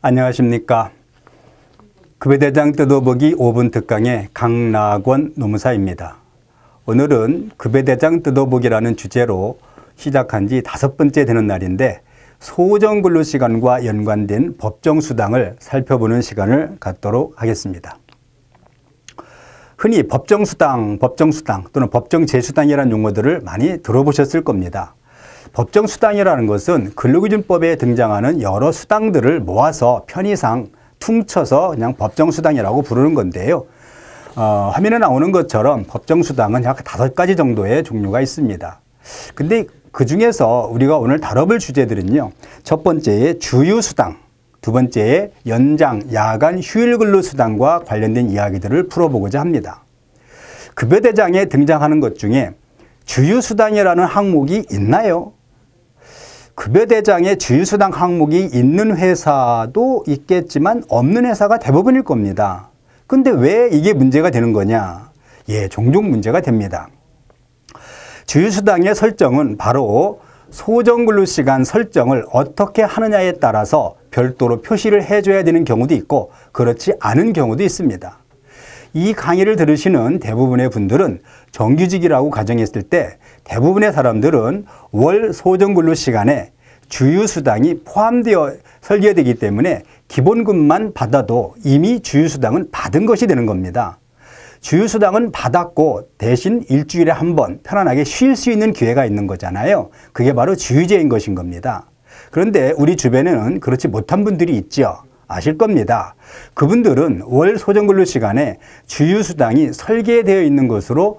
안녕하십니까. 급여대장 뜯어보기 5분 특강의 강락원 노무사입니다. 오늘은 급여대장 뜯어보기라는 주제로 시작한 지 5번째 되는 날인데 소정근로시간과 연관된 법정수당을 살펴보는 시간을 갖도록 하겠습니다. 흔히 법정수당 또는 법정재수당이라는 용어들을 많이 들어보셨을 겁니다. 법정수당이라는 것은 근로기준법에 등장하는 여러 수당들을 모아서 편의상 퉁쳐서 그냥 법정수당이라고 부르는 건데요. 화면에 나오는 것처럼 법정수당은 약 5가지 정도의 종류가 있습니다. 근데 그 중에서 우리가 오늘 다뤄볼 주제들은요. 첫 번째에 주휴수당, 두 번째에 연장, 야간 휴일근로수당과 관련된 이야기들을 풀어보고자 합니다. 급여대장에 등장하는 것 중에 주휴수당이라는 항목이 있나요? 급여대장에 주휴수당 항목이 있는 회사도 있겠지만 없는 회사가 대부분일 겁니다. 근데 왜 이게 문제가 되는 거냐? 종종 문제가 됩니다. 주휴수당의 설정은 바로 소정근로시간 설정을 어떻게 하느냐에 따라서 별도로 표시를 해줘야 되는 경우도 있고 그렇지 않은 경우도 있습니다. 이 강의를 들으시는 대부분의 분들은 정규직이라고 가정했을 때 대부분의 사람들은 월 소정근로시간에 주휴수당이 포함되어 설계되기 때문에 기본급만 받아도 이미 주휴수당은 받은 것이 되는 겁니다. 주휴수당은 받았고 대신 일주일에 한 번 편안하게 쉴 수 있는 기회가 있는 거잖아요. 그게 바로 주휴제인 것인 겁니다. 그런데 우리 주변에는 그렇지 못한 분들이 있죠. 아실 겁니다. 그분들은 월 소정근로시간에 주휴수당이 설계되어 있는 것으로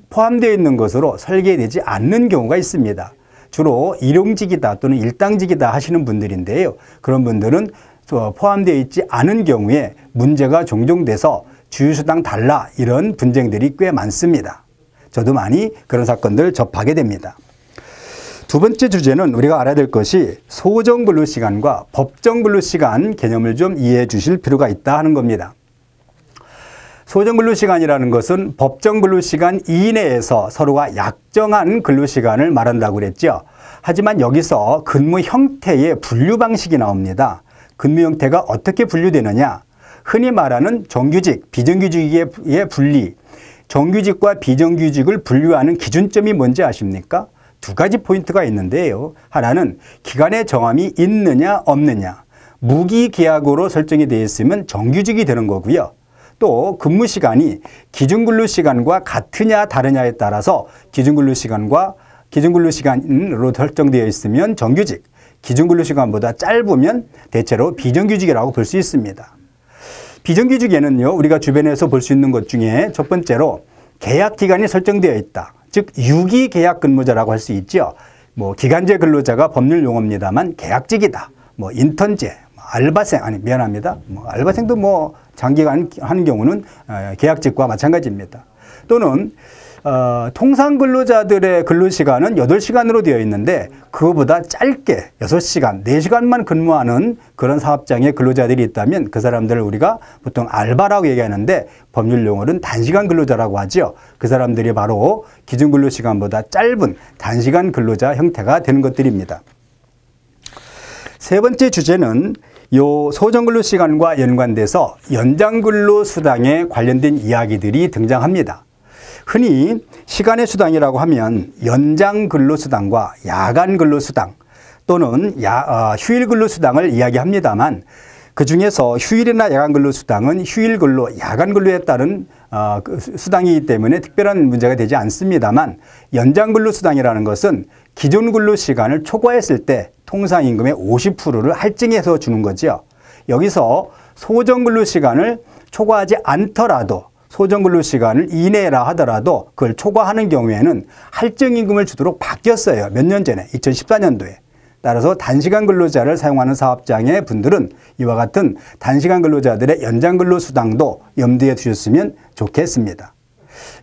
포함되어 있는 것으로 설계되지 않는 경우가 있습니다. 주로 일용직이다 또는 일당직이다 하시는 분들인데요. 그런 분들은 포함되어 있지 않은 경우에 문제가 종종 돼서 주휴수당 달라 이런 분쟁들이 꽤 많습니다. 저도 많이 그런 사건들 접하게 됩니다. 두 번째 주제는 우리가 알아야 될 것이 소정근로시간과 법정근로시간 개념을 좀 이해해 주실 필요가 있다 하는 겁니다. 소정근로시간이라는 것은 법정근로시간 이내에서 서로가 약정한 근로시간을 말한다고 그랬죠. 하지만 여기서 근무 형태의 분류 방식이 나옵니다. 근무 형태가 어떻게 분류되느냐? 흔히 말하는 정규직, 비정규직의 분리, 정규직과 비정규직을 분류하는 기준점이 뭔지 아십니까? 2가지 포인트가 있는데요. 하나는 기간의 정함이 있느냐 없느냐. 무기계약으로 설정이 되어 있으면 정규직이 되는 거고요. 또 근무시간이 기준근로시간과 같으냐 다르냐에 따라서 기준근로시간으로 설정되어 있으면 정규직, 기준근로시간보다 짧으면 대체로 비정규직이라고 볼 수 있습니다. 비정규직에는요, 우리가 주변에서 볼 수 있는 것 중에 첫 번째로 계약기간이 설정되어 있다. 즉 유기계약 근무자라고 할 수 있죠. 기간제 근로자가 법률 용어입니다만 계약직이다. 인턴제, 알바생, 알바생도 장기간 하는 경우는 계약직과 마찬가지입니다. 또는 통상 근로자들의 근로시간은 8시간으로 되어 있는데 그거보다 짧게 6시간, 4시간만 근무하는 그런 사업장의 근로자들이 있다면 그 사람들을 우리가 보통 알바라고 얘기하는데 법률 용어는 단시간 근로자라고 하죠. 그 사람들이 바로 기준 근로시간보다 짧은 단시간 근로자 형태가 되는 것들입니다. 세 번째 주제는 요 소정근로시간과 연관돼서 연장근로수당에 관련된 이야기들이 등장합니다. 흔히 시간의 수당이라고 하면 연장근로수당과 야간근로수당 또는 휴일근로수당을 이야기합니다만 그중에서 휴일이나 야간근로수당은 휴일근로, 야간근로에 따른 수당이기 때문에 특별한 문제가 되지 않습니다만 연장근로수당이라는 것은 기존 근로시간을 초과했을 때 통상임금의 50%를 할증해서 주는 거죠. 여기서 소정근로시간을 초과하지 않더라도 소정근로시간을 이내라 하더라도 그걸 초과하는 경우에는 할증임금을 주도록 바뀌었어요. 몇 년 전에 2014년도에. 따라서 단시간 근로자를 사용하는 사업장의 분들은 이와 같은 단시간 근로자들의 연장근로수당도 염두에 두셨으면 좋겠습니다.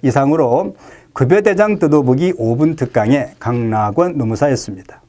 이상으로 급여대장 뜯어보기 5분 특강의 강락원 노무사였습니다.